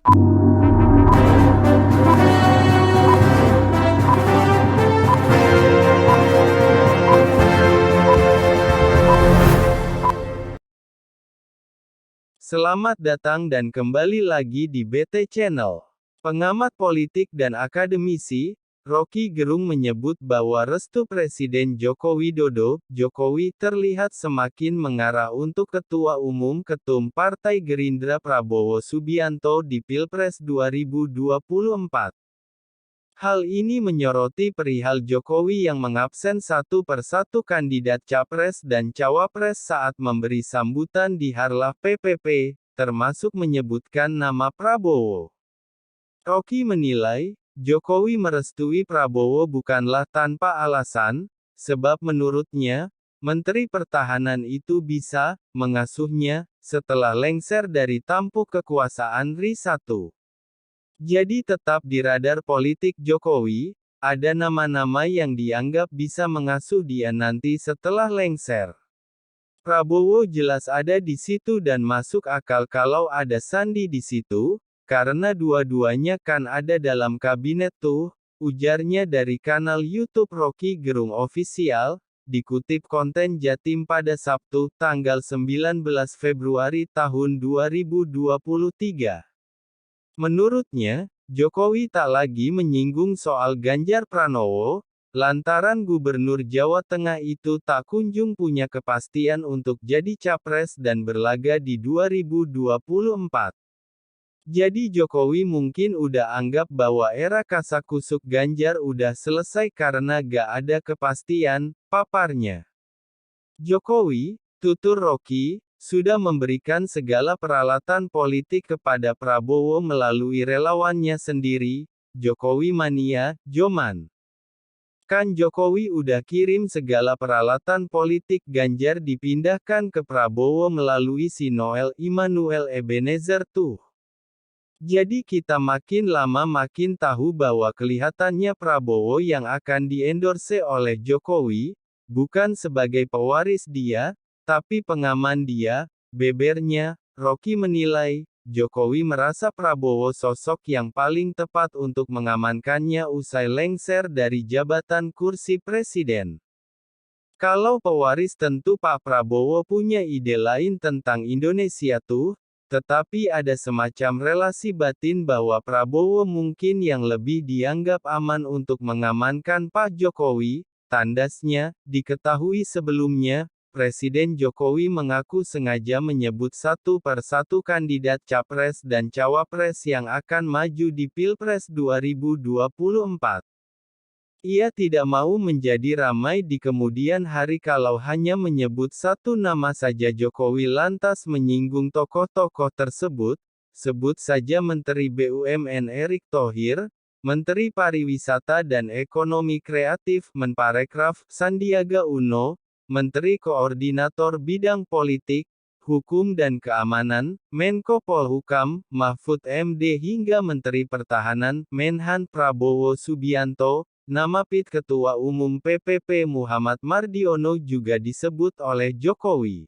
Selamat datang dan kembali lagi di BT Channel. Pengamat politik dan akademisi, Rocky Gerung menyebut bahwa restu Presiden Joko Widodo, Jokowi, terlihat semakin mengarah untuk Ketua Umum Ketum Partai Gerindra Prabowo Subianto di Pilpres 2024. Hal ini menyoroti perihal Jokowi yang mengabsen satu persatu kandidat Capres dan Cawapres saat memberi sambutan di Harlah PPP, termasuk menyebutkan nama Prabowo. Rocky menilai, Jokowi merestui Prabowo bukanlah tanpa alasan, sebab menurutnya, Menteri Pertahanan itu bisa mengasuhnya setelah lengser dari tampuk kekuasaan RI 1. Jadi tetap di radar politik Jokowi, ada nama-nama yang dianggap bisa mengasuh dia nanti setelah lengser. Prabowo jelas ada di situ dan masuk akal kalau ada Sandi di situ, karena dua-duanya kan ada dalam kabinet tuh, ujarnya dari kanal YouTube Rocky Gerung Official, dikutip konten Jatim pada Sabtu, tanggal 19 Februari tahun 2023. Menurutnya, Jokowi tak lagi menyinggung soal Ganjar Pranowo, lantaran Gubernur Jawa Tengah itu tak kunjung punya kepastian untuk jadi capres dan berlaga di 2024. Jadi Jokowi mungkin udah anggap bahwa era kasakusuk Ganjar udah selesai karena gak ada kepastian, paparnya. Jokowi, tutur Rocky, sudah memberikan segala peralatan politik kepada Prabowo melalui relawannya sendiri, Jokowi Mania, Joman. Kan Jokowi udah kirim segala peralatan politik Ganjar dipindahkan ke Prabowo melalui si Noel Immanuel Ebenezer tuh. Jadi kita makin lama makin tahu bahwa kelihatannya Prabowo yang akan diendorse oleh Jokowi, bukan sebagai pewaris dia, tapi pengaman dia, bebernya. Rocky menilai, Jokowi merasa Prabowo sosok yang paling tepat untuk mengamankannya usai lengser dari jabatan kursi presiden. Kalau pewaris tentu Pak Prabowo punya ide lain tentang Indonesia tuh, tetapi ada semacam relasi batin bahwa Prabowo mungkin yang lebih dianggap aman untuk mengamankan Pak Jokowi, tandasnya, diketahui sebelumnya, Presiden Jokowi mengaku sengaja menyebut satu persatu kandidat Capres dan Cawapres yang akan maju di Pilpres 2024. Ia tidak mau menjadi ramai di kemudian hari kalau hanya menyebut satu nama saja. Jokowi lantas menyinggung tokoh-tokoh tersebut, sebut saja Menteri BUMN Erick Thohir, Menteri Pariwisata dan Ekonomi Kreatif Menparekraf Sandiaga Uno, Menteri Koordinator Bidang Politik, Hukum dan Keamanan, Menko Polhukam, Mahfud MD hingga Menteri Pertahanan, Menhan Prabowo Subianto. Nama PIT Ketua Umum PPP Muhammad Mardiono juga disebut oleh Jokowi.